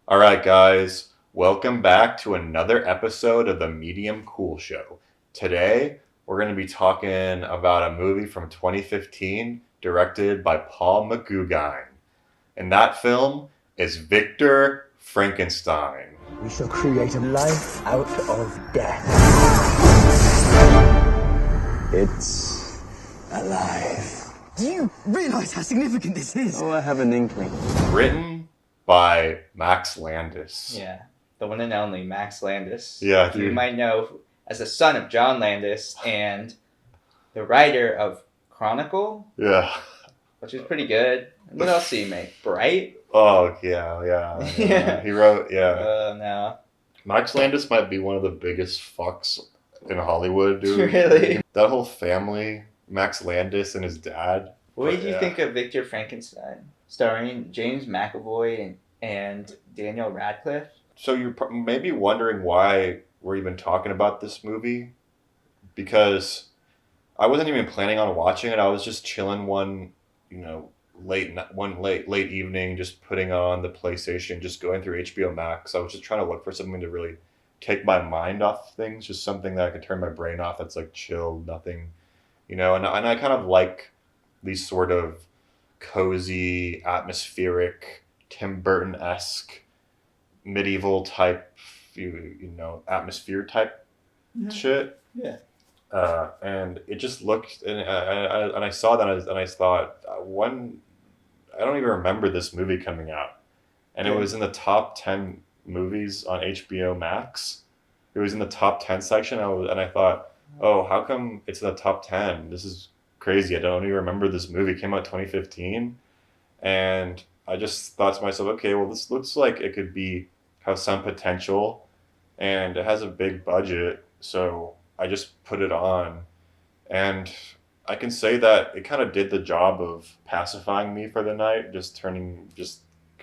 All right, guys, welcome back to another episode of the Medium Cool Show. Today, we're going to be talking about a movie from 2015 directed by Paul McGuigan. And that film is Victor Frankenstein. We shall create a life out of death. It's alive. Do you realize how significant this is? Oh, I have an inkling. Written by Max Landis. Yeah, the one and only Max Landis. Yeah, You dude. might know as the son of John Landis and the writer of Chronicle, Yeah. which is pretty good. What else did he make? Bright? Oh, yeah. Yeah. He wrote, yeah. No. Max Landis might be one of the biggest fucks in Hollywood, dude. Really? That whole family, Max Landis and his dad. What did you Yeah. think of Victor Frankenstein, starring James McAvoy and Daniel Radcliffe? So you're maybe wondering why we're even talking about this movie, because I wasn't even planning on watching it. I was just chilling one late evening, just putting on the PlayStation, just going through HBO Max. I was just trying to look for something to really take my mind off things, just something that I could turn my brain off. That's like chill, nothing, And I kind of like these sort of cozy, atmospheric, Tim Burton-esque, medieval type, atmosphere type shit. Yeah. And it just looked, and I saw that, and I thought, I don't even remember this movie coming out, and it was in the top 10 movies on HBO Max. It was in the top 10 section. I thought, oh, how come it's in the top 10? This is crazy. I don't even remember this movie. It came out 2015, and I just thought to myself, okay, well, this looks like it could have some potential, and it has a big budget, so I just put it on, and I can say that it kind of did the job of pacifying me for the night,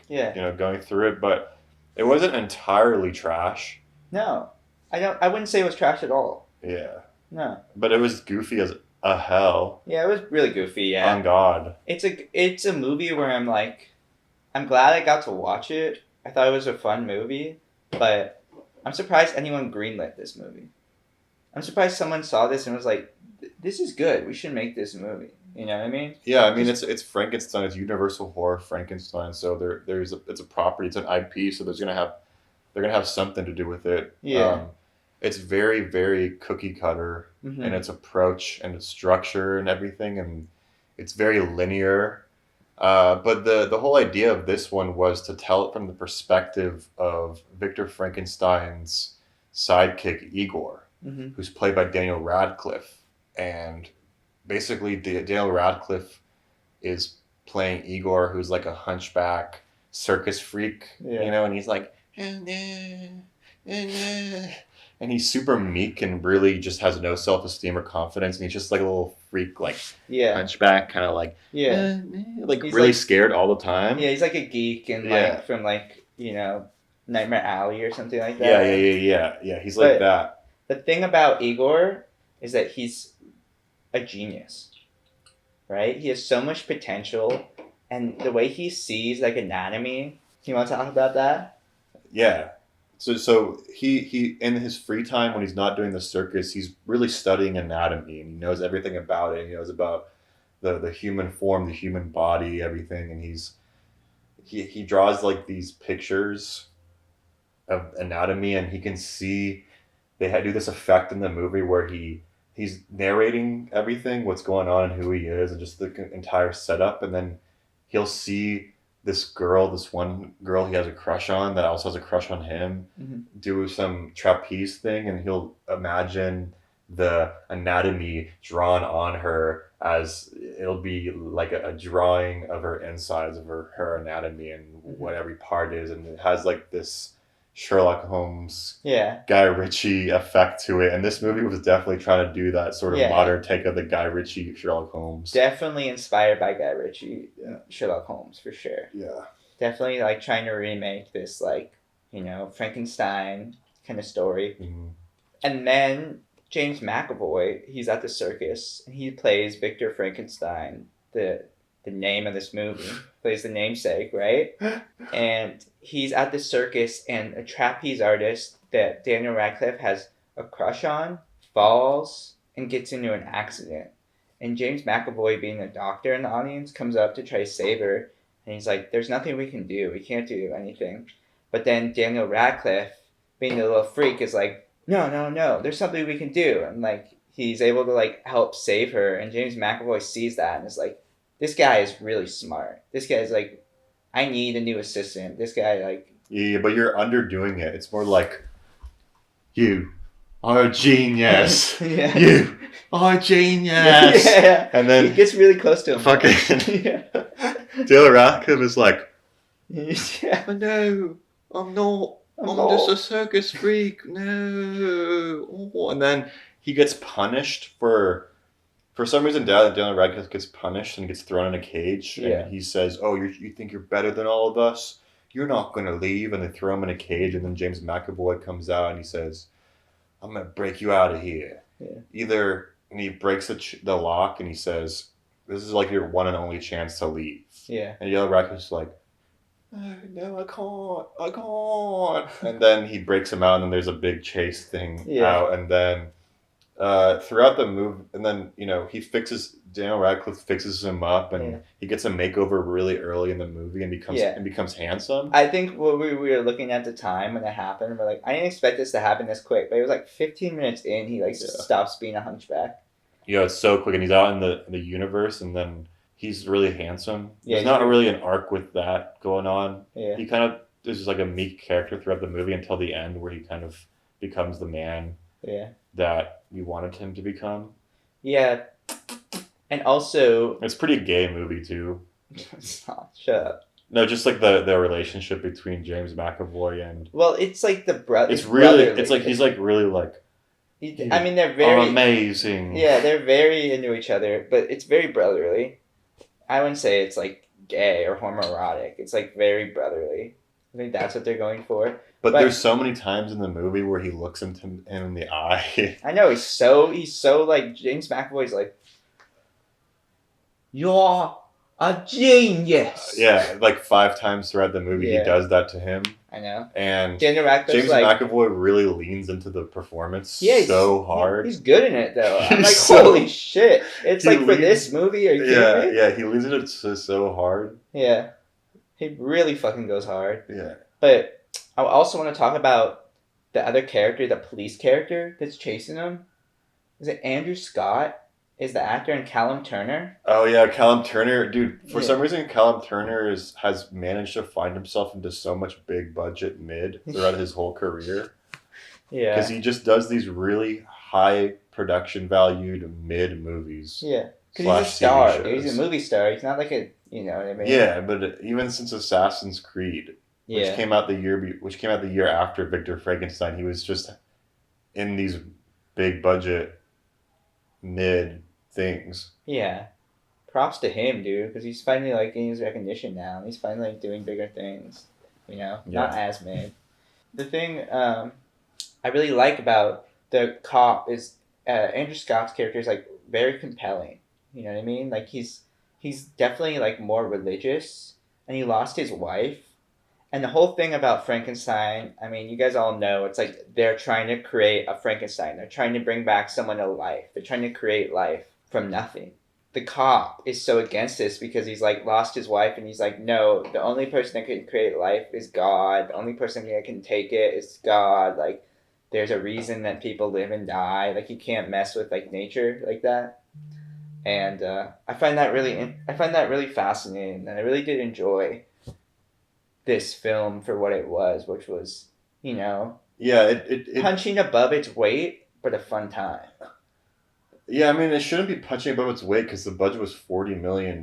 Yeah. going through it, but it wasn't entirely trash. No, I wouldn't say it was trash at all. Yeah. No. But it was goofy as a hell. Yeah, it was really goofy. Yeah. On God. It's a movie where I'm glad I got to watch it. I thought it was a fun movie, but I'm surprised anyone greenlit this movie. I'm surprised someone saw this and was like, "This is good. We should make this movie." You know what I mean? Yeah, I mean it's Frankenstein. It's Universal Horror Frankenstein. So it's a property. It's an IP. So they're gonna have something to do with it. Yeah. It's very, very cookie cutter Mm-hmm. in its approach and its structure and everything, and it's very linear. But the whole idea of this one was to tell it from the perspective of Victor Frankenstein's sidekick Igor, Mm-hmm. who's played by Daniel Radcliffe. And basically, Daniel Radcliffe is playing Igor, who's like a hunchback circus freak, Yeah. and he's like, and he's super meek and really just has no self-esteem or confidence, and he's just like a little freak, like Yeah. hunchback, kind of like, Yeah. like He's really like- scared all the time. Yeah, he's like a geek and Yeah. from Nightmare Alley or something like that. Yeah. He's like But- that. The thing about Igor is that he's a genius, right? He has so much potential, and the way he sees anatomy. You want to talk about that? Yeah. So he in his free time when he's not doing the circus, he's really studying anatomy, and he knows everything about it. He knows about the human form, the human body, everything, and he draws like these pictures of anatomy, and he can see they do this effect in the movie where he's narrating everything, what's going on and who he is, and just the entire setup, and then he'll see this one girl he has a crush on that also has a crush on him, Mhm. do some trapeze thing, and he'll imagine the anatomy drawn on her as it'll be like a drawing of her insides of her anatomy and what every part is, and it has like this Sherlock Holmes, Yeah. Guy Ritchie effect to it, and this movie was definitely trying to do that sort of Yeah. modern take of the Guy Ritchie Sherlock Holmes. Definitely inspired by Guy Ritchie, Sherlock Holmes for sure. Yeah. Definitely trying to remake this Frankenstein kind of story. Mhm. And then James McAvoy, he's at the circus and he plays Victor Frankenstein, the the name of this movie, plays the namesake, right? And he's at the circus, and a trapeze artist that Daniel Radcliffe has a crush on falls and gets into an accident. And James McAvoy, being a doctor in the audience, comes up to try to save her. And he's like, there's nothing we can do. We can't do anything. But then Daniel Radcliffe, being a little freak, is like, no, there's something we can do. And like, he's able to like help save her. And James McAvoy sees that and is like, this guy is really smart. This guy's like, I need a new assistant. This guy like... Yeah, but you're underdoing it. It's more like, you are a genius. Yeah. You are a genius. Yeah. And then he gets really close to him. fucking Yeah. Taylor Radcliffe is like, Yeah. oh, no, I'm not. I'm just a circus freak. No. Oh. And then he gets punished for some reason. Daniel Radcliffe gets punished and gets thrown in a cage. Yeah. And he says, "Oh, you think you're better than all of us? You're not gonna leave." And they throw him in a cage. And then James McAvoy comes out and he says, "I'm gonna break you out of here." Yeah. And he breaks the lock and he says, "This is like your one and only chance to leave." Yeah. And Yellow Radcliffe's like, no, I can't. And then he breaks him out, and then there's a big chase thing out, and then throughout the movie, and then Daniel Radcliffe fixes him up, and he gets a makeover really early in the movie, and becomes handsome. I think what we were looking at the time when it happened, we're like, I didn't expect this to happen this quick, but it was like 15 minutes in, he stops being a hunchback. Yeah, it's so quick, and he's out in the universe, and then he's really handsome. Yeah, there's not really an arc with that going on. Yeah. He kind of there's just like a meek character throughout the movie until the end, where he kind of becomes the man that we wanted him to become. Yeah. And also, it's a pretty gay movie too. Stop, shut up. No, just like the relationship between James McAvoy and... Well, it's like the brother. It's really... It's like he's like really like... I mean, they're very... amazing. Yeah, they're very into each other, but it's very brotherly. I wouldn't say it's like gay or homoerotic. It's like very brotherly. I think that's what they're going for. But there's so many times in the movie where he looks him in the eye. I know, he's so like, James McAvoy's like, you're a genius. Yeah, like 5 times throughout the movie he does that to him. I know. And Daniel Radcliffe's James McAvoy really leans into the performance so hard. He's good in it though. I'm like, holy shit. It's like for this movie, are you kidding me? Yeah, he leans into it so hard. Yeah. He really fucking goes hard. Yeah. But I also want to talk about the other character, the police character that's chasing him. Is it Andrew Scott? Is the actor, and Callum Turner? Oh yeah, Callum Turner, dude. For some reason, Callum Turner has managed to find himself into so much big budget mid throughout his whole career. Yeah, because he just does these really high production valued mid movies. Yeah, because he's a star. Dude. He's a movie star. He's not like a, you know what I mean? Yeah, but even since Assassin's Creed, which came out the year after Victor Frankenstein, he was just in these big budget mid things. Yeah, props to him, dude, because he's finally like getting his recognition now. He's finally like doing bigger things, you know, not as mid. The thing I really like about the cop is Andrew Scott's character is like very compelling. You know what I mean? Like he's definitely like more religious, and he lost his wife. And the whole thing about Frankenstein, I mean, you guys all know, it's like they're trying to create a Frankenstein. They're trying to bring back someone to life. They're trying to create life from nothing. The cop is so against this because he's like lost his wife, and he's like, no, the only person that can create life is God. The only person that can take it is God. Like, there's a reason that people live and die. Like, you can't mess with like nature like that. And I find that really fascinating, and I really did enjoy this film for what it was, which was, you know, it punching above its weight, but a fun time. Yeah, I mean, it shouldn't be punching above its weight because the budget was $40 million,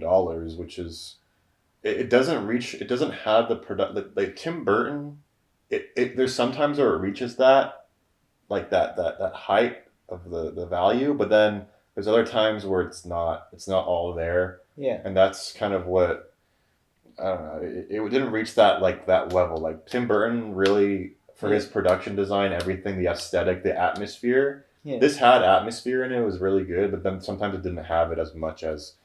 which is, it doesn't have the product, like Tim Burton, there's sometimes where it reaches that, like that height of the value, but then there's other times where it's not all there. Yeah. And that's kind of what, I don't know, it didn't reach that level. Like Tim Burton really, for his production design, everything, the aesthetic, the atmosphere. Yeah. This had atmosphere in it. It was really good, but then sometimes it didn't have it as much as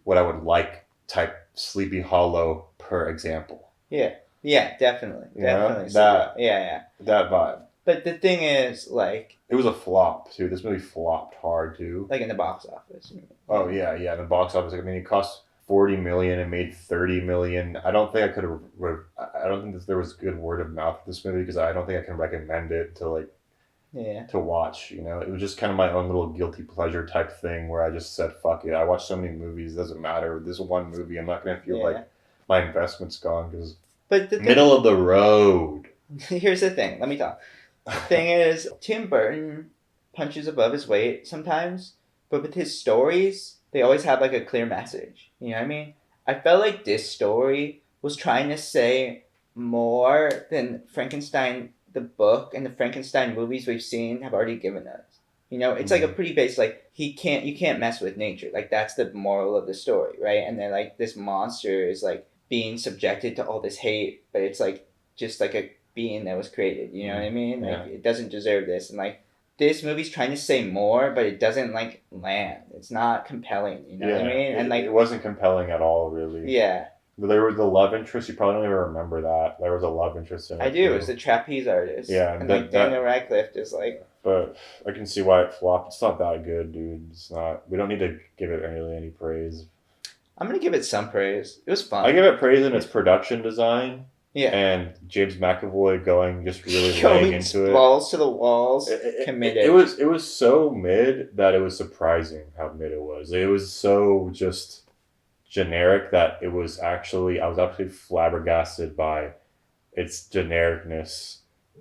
what I would like type Sleepy Hollow per example. Yeah, definitely, You know? definitely. Yeah. That vibe. But the thing is, like, It was a flop too. This movie flopped hard too. like in the box office. Oh yeah. The box office. I mean, it cost $40 million and made $30 million. I don't think I could have. I don't think that there was good word of mouth for this movie because I don't think I can recommend it to to watch. You know, it was just kind of my own little guilty pleasure type thing where I just said, "Fuck it." I watch so many movies. It doesn't matter. This one movie, I'm not gonna feel like my investment's gone because but the middle of the road. Here's the thing. Let me talk. The thing is, Tim Burton punches above his weight sometimes, but with his stories, they always have like a clear message. You know what I mean? I felt like this story was trying to say more than Frankenstein the book and the Frankenstein movies we've seen have already given us. You know, it's like a pretty base, like you can't mess with nature. Like that's the moral of the story, right? And then like this monster is like being subjected to all this hate, but it's like just like a being that was created. You know what I mean? Like it doesn't deserve this, and like this movie's trying to say more, but it doesn't like land. It's not compelling. You know what I mean? And like it wasn't compelling at all, really. Yeah. There was the love interest. You probably don't even remember that. There was a love interest in it. I do. It was the trapeze artist. Yeah, and like Daniel Radcliffe is like. But I can see why it flopped. It's not that good, dude. It's not. We don't need to give it really any praise. I'm gonna give it some praise. It was fun. I give it praise in its production design. Yeah. And James McAvoy going just really laying into it. Balls to the walls. Committed. It was so mid that it was surprising how mid it was. It was so just generic that I was actually flabbergasted by its genericness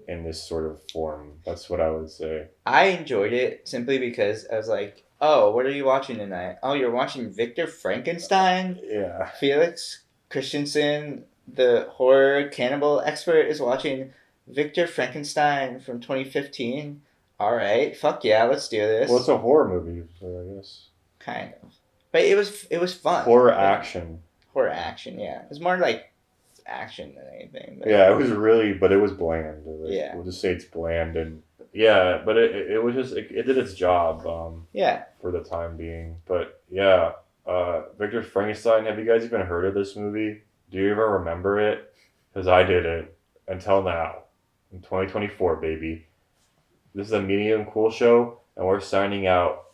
in this sort of form. That's what I would say. I enjoyed it simply because I was like, oh, what are you watching tonight? Oh, you're watching Victor Frankenstein? Yeah. Felix Christensen, the horror cannibal expert, is watching Victor Frankenstein from 2015. All right, fuck yeah, let's do this. Well, it's a horror movie, so I guess. Kind of. But it was fun. Horror action. Horror action, yeah. It's more like action than anything. But yeah, it was really, but it was bland. Yeah. We'll just say it's bland, and yeah, but it was just, it did its job. For the time being. But yeah, Victor Frankenstein, have you guys even heard of this movie? Do you even remember it? Because I didn't until now. In 2024, baby. This is a Medium Cool show, and we're signing out